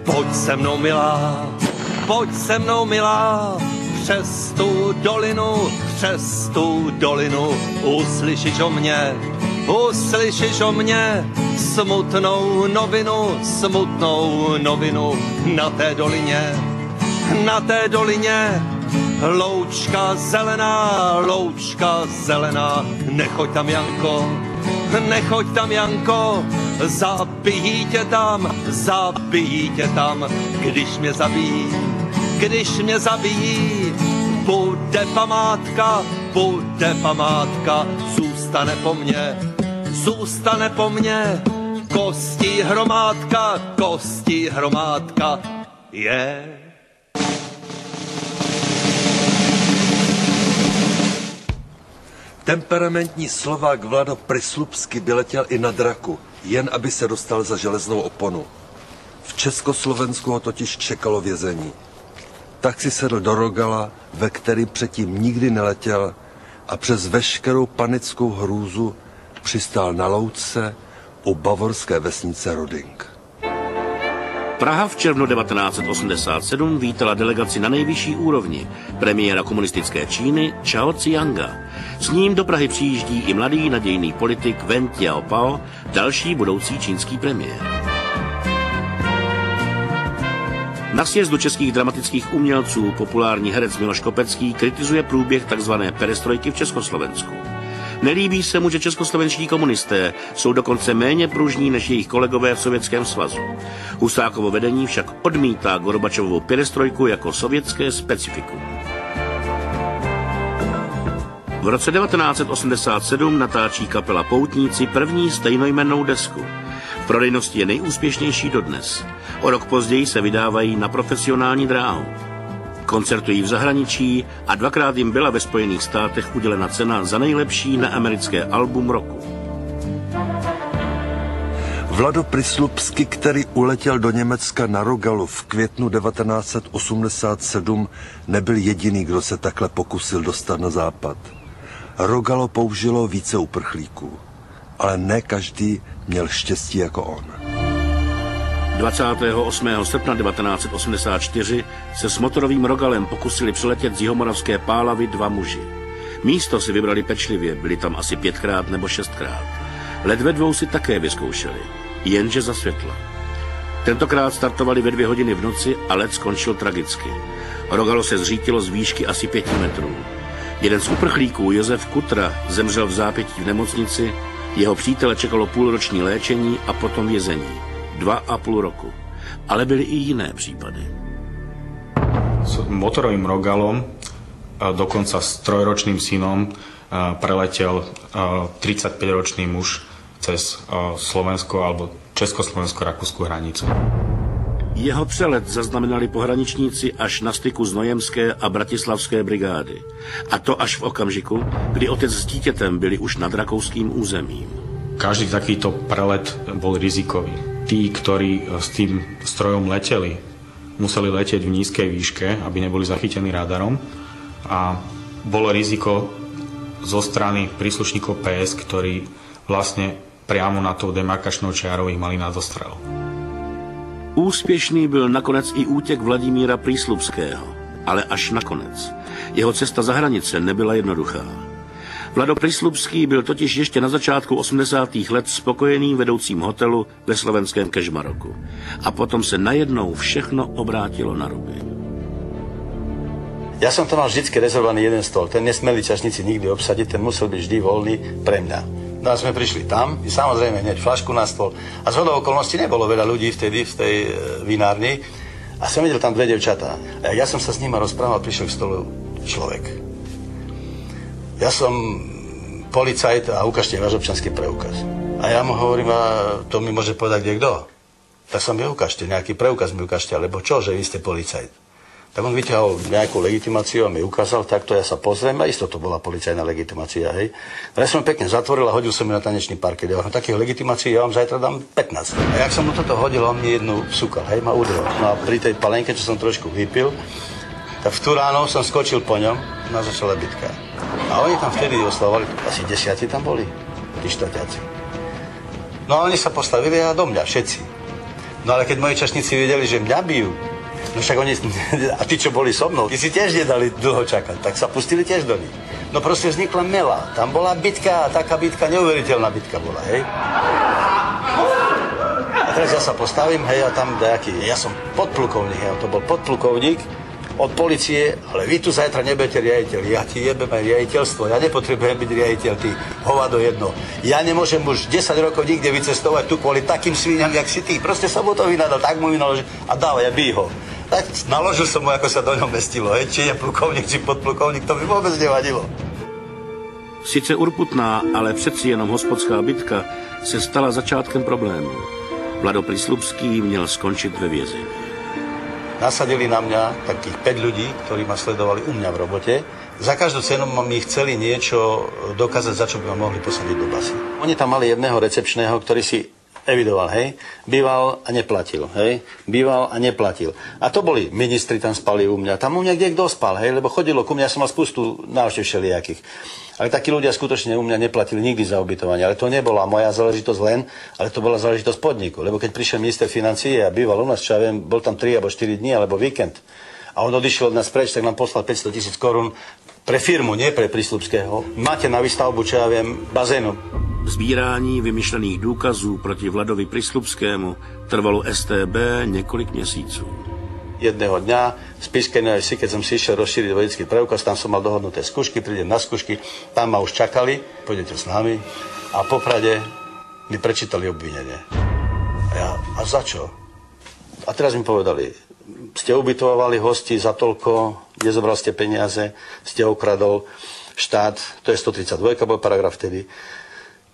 Pojď se mnou, milá, pojď se mnou, milá, přes tu dolinu, uslyšíš o mě smutnou novinu na té dolině, loučka zelená, nechoď tam, Janko, zabijí tě tam, když mě zabijí, bude památka, zůstane po mně, kostí hromádka, Temperamentní Slovák Vlado Prislupský by letěl i na draku, jen aby se dostal za železnou oponu. V Československu ho totiž čekalo vězení. Tak si sedl do Rogala, ve který předtím nikdy neletěl, a přes veškerou panickou hrůzu přistál na louce u bavorské vesnice Ruding. Praha v červnu 1987 vítala delegaci na nejvyšší úrovni, premiéra komunistické Číny Čao Cianga. S ním do Prahy přijíždí i mladý nadějný politik Wen Jiabao, další budoucí čínský premiér. Na sjezdu českých dramatických umělců populární herec Miloš Kopecký kritizuje průběh tzv. Perestrojky v Československu. Nelíbí se mu, že českoslovenští komunisté jsou dokonce méně pružní než jejich kolegové v Sovětském svazu. Husákovo vedení však odmítá Gorbačovovu perestrojku jako sovětské specifikum. V roce 1987 natáčí kapela Poutníci první stejnojmennou desku. V prodejnosti je nejúspěšnější dodnes. O rok později se vydávají na profesionální dráhu. Koncertují v zahraničí a dvakrát jim byla ve Spojených státech udělena cena za nejlepší neamerické album roku. Vlado Prislupský, který uletěl do Německa na Rogalu v květnu 1987, nebyl jediný, kdo se takhle pokusil dostat na západ. Rogalo použilo více uprchlíků, ale ne každý měl štěstí jako on. 28. srpna 1984 se s motorovým Rogalem pokusili přiletět z jihomoravské Pálavy dva muži. Místo si vybrali pečlivě, byli tam asi 5krát nebo 6krát. Let ve dvou si také vyzkoušeli, jenže za světla. Tentokrát startovali ve 2 hodiny v noci a let skončil tragicky. Rogalo se zřítilo z výšky asi 5 metrů. Jeden z uprchlíků, Josef Kutra, zemřel v zápětí v nemocnici, jeho přítele čekalo půlroční léčení a potom vězení. 2,5 roku. Ale byly i jiné případy. S motorovým Rogalom, dokonca s 3-ročným synom, preletel 35-ročný muž cez Slovensko alebo československo-rakúsku hranicu. Jeho přelet zaznamenali pohraničníci až na styku Znojemské a Bratislavské brigády. A to až v okamžiku, kdy otec s dítětem byli už nad rakouským územím. Každý takýto prelet bol rizikový. Tí, ktorí s tým strojom leteli, museli letieť v nízkej výške, aby neboli zachytení radarom. A bolo riziko zo strany príslušníkov PS, ktorí vlastne priamo na tou demarkačnou čiarou ich mali na dostrel. Úspěšný byl nakonec i útěk Vladimíra Prísľubského, ale až nakonec. Jeho cesta za hranice nebyla jednoduchá. Vlado Prislupský byl totiž ještě na začátku 80. let spokojeným vedoucím hotelu ve slovenském Kežmaroku. A potom se najednou všechno obrátilo na ruby. Ja som tam mal vždycky rezervovaný jeden stôl. Ten nesmeli čašníci nikdy obsadiť, ten musel byť vždy voľný pre mňa. No a sme prišli tam, i samozrejme hneď flašku na stôl. A zhodou okolností nebolo veľa ľudí vtedy v tej vinárni. A som videl tam 2 devčatá. A ja som sa s nimi rozprával, prišiel k stolu človek. Ja som policajt a ukážte váš občanský preukaz. A ja mu hovorím, a to mi môže povedať kde kto. Tak sa mi ukážte, nejaký preukaz mi ukážte, alebo čo, že vy ste policajt. Tak on vyťahol nejakú legitimáciu a mi ukázal, takto ja sa pozriem, a isto to bola policajná legitimácia, hej. A ja som pekne zatvoril a hodil som mi na tanečný parket. Ja hovorím, takých legitimácií ja vám zajtra dám 15. A jak som mu toto hodil, on mi jednu vsúkal, hej, ma udrel. No a pri tej palenke, čo som trošku vypil, tak v tú ráno som skočil po ňom, no začala bitka. A oni tam vtedy oslavovali, asi 10 tam boli, tí štvrťáci. No a oni sa postavili a do mňa, všetci. No ale keď moji čašníci videli, že mňa bijú, no však oni, a tí, čo boli so mnou, tí si tiež nedali dlho čakať, tak sa pustili tiež do nich. No proste vznikla mela, tam bola bitka, taká bitka, neuveriteľná bitka bola, hej. A teraz ja sa postavím, hej, a tam nejaký, ja som podplukovník, hej, to bol podplukovník od polície, ale vy tu zajtra nebudete riaditeľ, ja ti jebem aj riaditeľstvo, ja nepotrebujem byť riaditeľ, ty hovado jedno. Ja nemôžem už 10 rokov nikde vycestovať tu kvôli takým svíňam, jak si ty. Proste som mu to vynadal, tak mu vynaložil a dávaj, ja bí ho. Tak naložil som mu, ako sa do ňom mestilo, hej, či je plukovník, či podplukovník, to by vôbec nevadilo. Sice urputná, ale přeci jenom hospodská bitka se stala začátkem problému. Vlado Prislupský měl skončit ve vězení. Nasadili na mňa takých 5 ľudí, ktorí ma sledovali u mňa v robote. Za každú cenu mi chceli niečo dokázať, za čo by ma mohli posadiť do basy. Oni tam mali jedného recepčného, ktorý si evidoval, hej, býval a neplatil, hej, býval a neplatil. A to boli ministri, tam spali u mňa, tam u mňa kde kto spal, hej, lebo chodilo ku mňa, ja som mal spustu návštev všelijakých. Ale takí ľudia skutočne u mňa neplatili nikdy za ubytovanie, ale to nebola moja záležitosť len, ale to bola záležitosť podniku, lebo keď prišiel minister financií a býval u nás, čo ja viem, bol tam 3 alebo 4 dní, alebo víkend, a on odišiel od nás preč, tak nám poslal 500 000 korún pre firmu, nie pre Prislupského. Máte na výstavbu, čo ja viem, bazénu. Sbírání vymyšlených důkazů proti Vladovi Prislupskému trvalo STB několik měsíců. Jedného dňa v Spišskej Novej Vsi, keď som si išiel rozšíriť vodický preukaz, tam som mal dohodnuté skúšky, prídem na skúšky, tam ma už čakali, pôjdete s nami a po Prade mi prečítali obvinenie. A za čo? A teraz mi povedali, ste ubytovali hosti za toľko, nezobral ste peniaze, ste okradol štát, to je 132, bol paragraf vtedy.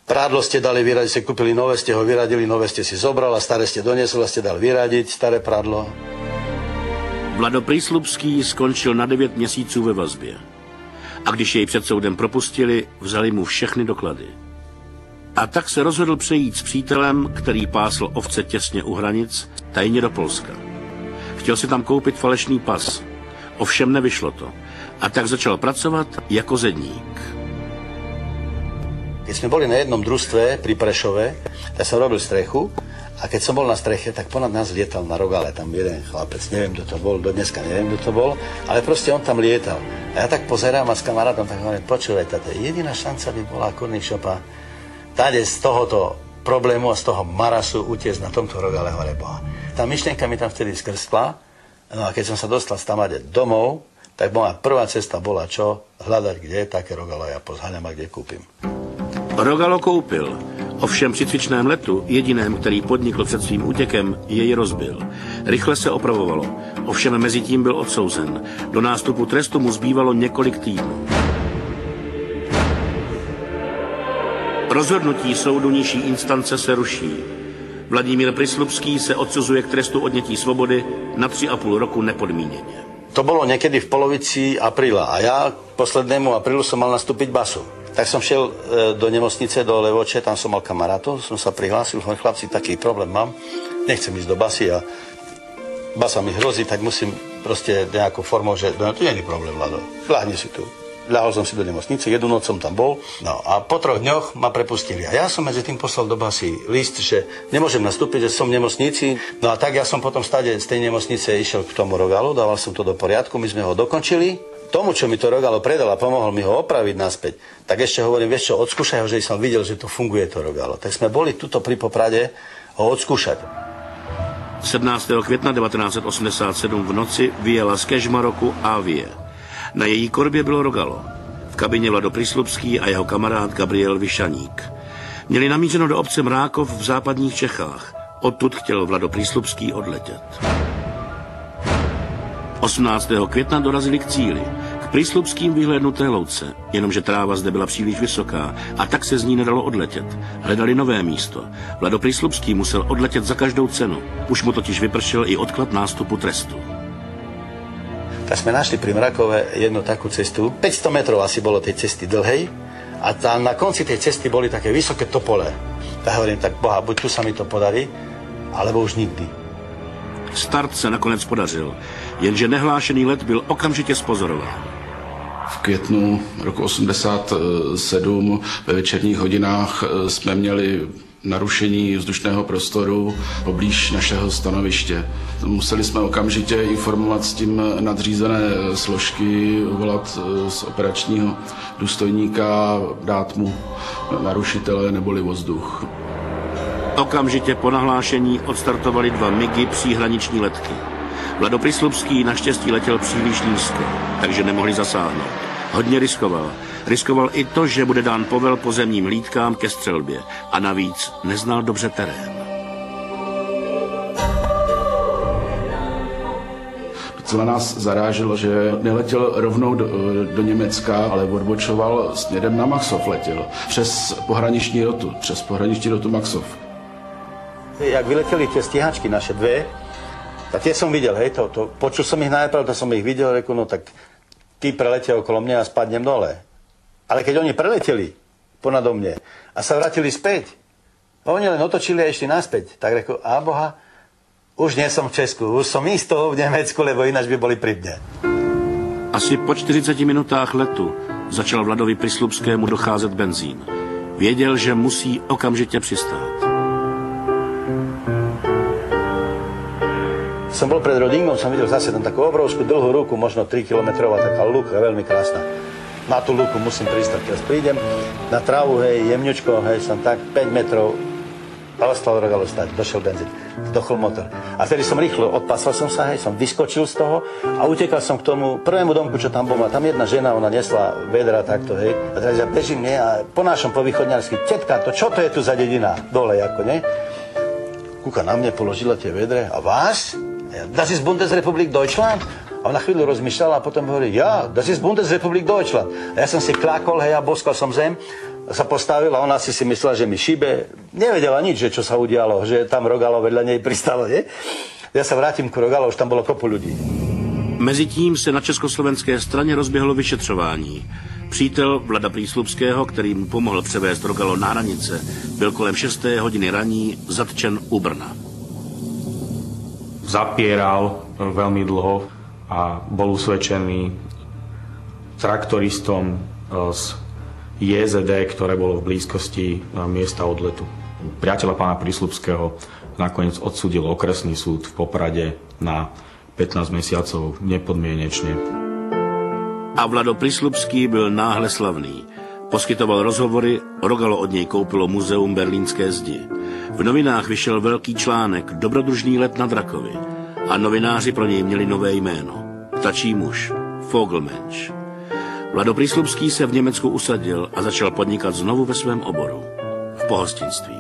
Prádlo ste dali vyradiť, ste kúpili nové, ste ho vyradili, nové ste si zobral a staré ste doniesli a ste dali vyradiť, staré prádlo. Vlado Prislupský skončil na 9 měsíců ve vazbě. A když jej před soudem propustili, vzali mu všechny doklady. A tak se rozhodl přejít s přítelem, který pásl ovce těsně u hranic, tajně do Polska. Chtěl si tam koupit falešný pas. Ovšem nevyšlo to. A tak začal pracovat jako zedník. Keď sme boli na jednom družstve pri Prešove, tak som robil strechu a keď som bol na streche, tak ponad nás lietal na Rogale tam jeden chlapec, neviem, kto to bol, do dneska neviem, kto to bol, ale proste on tam lietal. A ja tak pozerám a s kamarátom tak hovorím, počúvaj, táto jediná šanca by bola kurník šopa tady z tohoto problému a z toho marasu utiecť na tomto Rogale hore Boha. Tá myšlienka mi tam vtedy skrstla, no a keď som sa dostal z tamade domov, tak moja prvá cesta bola čo? Hľadať, kde je také Rogalo, ja pozháňam a kde kúpim. Rogalo koupil. Ovšem při cvičném letu, jediném, který podnikl před svým útěkem, jej rozbil. Rychle se opravovalo. Ovšem mezi tím byl odsouzen. Do nástupu trestu mu zbývalo několik týdnů. Rozhodnutí soudu nižší instance se ruší. Vladimír Prislupský se odsuzuje k trestu odnětí svobody na 3,5 roku nepodmíněně. To bolo niekedy v polovici apríla a ja k poslednému aprílu som mal nastúpiť basu. Tak som šiel do nemocnice, do Levoče, tam som mal kamarátov, som sa prihlásil, chlapci, taký problém mám, nechcem ísť do basy a basa mi hrozí, tak musím proste nejakou formou, že no, tu nie je problém, Vlado, ľahni si tu. Ľahol som si do nemocnice, jednu noc som tam bol, no a po 3 dňoch ma prepustili. A ja som medzi tým poslal do basy list, že nemôžem nastúpiť, že som v nemocnici. No a tak ja som potom stade z tej nemocnice išiel k tomu Rogalu, dával som to do poriadku, my sme ho dokončili. Tomu, čo mi to Rogalo predal a pomohol mi ho opraviť naspäť, tak ešte hovorím, vieš čo, odskúšaj ho, že som videl, že to funguje to Rogalo. Tak sme boli tuto pri Poprade ho odskúšať. 17. května 1987 v noci vyjela z Kežmaroku Avie. Na její korbě bylo Rogalo. V kabině Vlado Prislupský a jeho kamarád Gabriel Vyšaník. Měli namířeno do obce Mrákov v západních Čechách. Odtud chtěl Vlado Prislupský odletět. 18. května dorazili k cíli, k Prislupským vyhlédnuté louce, jenomže tráva zde byla příliš vysoká a tak se z ní nedalo odletět. Hledali nové místo. Vlado Prislupský musel odletět za každou cenu. Už mu totiž vypršel i odklad nástupu trestu. Tak sme našli pri Mrakove jednu takú cestu, 500 metrov asi bolo tej cesty dlhej a tam na konci tej cesty boli také vysoké topole. Tak hovorím, tak boha, buď tu sa mi to podarí, alebo už nikdy. Start se nakonec podařil, jenže nehlášený let byl okamžitě spozorován. V květnu roku 87 ve večerních hodinách jsme měli narušení vzdušného prostoru poblíž našeho stanoviště. Museli jsme okamžitě informovat s tím nadřízené složky, volat z operačního důstojníka, dát mu narušitele neboli vzduch. Okamžitě po nahlášení odstartovali 2 MIGy příhraniční letky. Vlado Prislupský naštěstí letěl příliš nízko, takže nemohli zasáhnout. Hodně riskoval. Riskoval i to, že bude dán povel pozemním hlídkám ke střelbě. A navíc neznal dobře terén. Docela nás zaráželo, že neletěl rovnou do Německa, ale odbočoval směrem na Maxov letěl. Přes pohraniční rotu Maxov. Jak vyleteli tie stíhačky naše 2, tak tie som videl, hej, počul som ich najprv, to som ich videl, reku, no tak ty preletia okolo mňa a spadnem dole. Ale keď oni preleteli ponado mne a sa vrátili späť, a oni len otočili a išli naspäť, tak reku, a boha, už nie som v Česku, už som isto v Nemecku, lebo ináč by boli pri mne. Asi po 40 minutách letu začal Vladovi Prislupskému docházet benzín. Věděl, že musí okamžitě přistát. Som bol pred Rodingom, som videl zase tam takú obrovskú dlhú lúku, možno 3 kilometrová, taká lúka, veľmi krásna. Na tú lúku musím pristať. Teraz prídem na trávu, hej, jemňučko, hej, som tak 5 metrov a ostal Rogalo stať, došiel benzín, dochol motor. A vtedy som rýchlo odpasal som sa, hej, som vyskočil z toho a utekal som k tomu prvému domku, čo tam bol. A tam jedna žena, ona nesla vedra takto, hej. A teraz ja bežím, nie, a ponášam po východňarsky, tetka, to čo to je tu za dedina? Dole, ako, nie? Kúka na mne, položila tie vedre. A vás? Das ist Bundesrepublik Deutschland? A ona chvíľu rozmýšľala a potom hovorí, ja, das ist Bundesrepublik Deutschland. A ja som si kľakol, hej, a boskal som zem, sa postavil a ona si myslela, že mi šibe. Nevedela nič, že čo sa udialo, že tam Rogalo vedľa nej pristalo, nie? Ja sa vrátim k Rogalo, už tam bolo kopu ľudí. Mezitím se na československé straně rozběhlo vyšetřování. Přítel Vlada Prísľubského, který mu pomohl převést Rogalo na hranice, byl kolem 6. hodiny raní zatčen u Brna. Zapieral veľmi dlho a bol usvedčený traktoristom z JZD, ktoré bolo v blízkosti miesta odletu. Priateľa pána Prísľubského nakoniec odsúdil okresný súd v Poprade na 15 mesiacov nepodmienečne. A Vlado Prislupský byl náhle slavný. Poskytoval rozhovory, Rogalo od něj koupilo muzeum Berlínské zdi. V novinách vyšel velký článek Dobrodružný let na Drakovi a novináři pro něj měli nové jméno. Ptačí muž, Vogelmensch. Vlado Prislupský se v Německu usadil a začal podnikat znovu ve svém oboru. V pohostinství.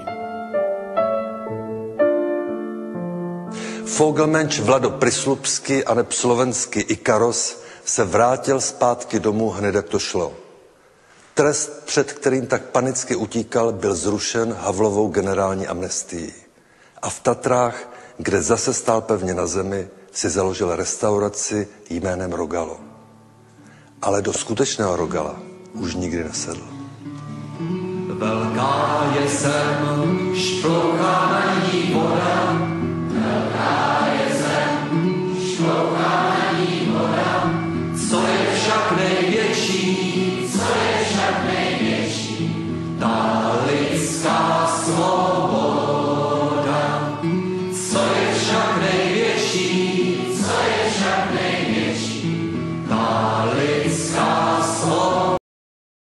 Vogelmensch, Vlado Prislupský a neb slovenský Ikaros se vrátil zpátky domů hned, jak to šlo. Trest, před kterým tak panicky utíkal, byl zrušen Havlovou generální amnestií. A v Tatrách, kde zase stál pevně na zemi, si založil restauraci jménem Rogalo. Ale do skutečného Rogala už nikdy nesedl. Velká je sem šplouchá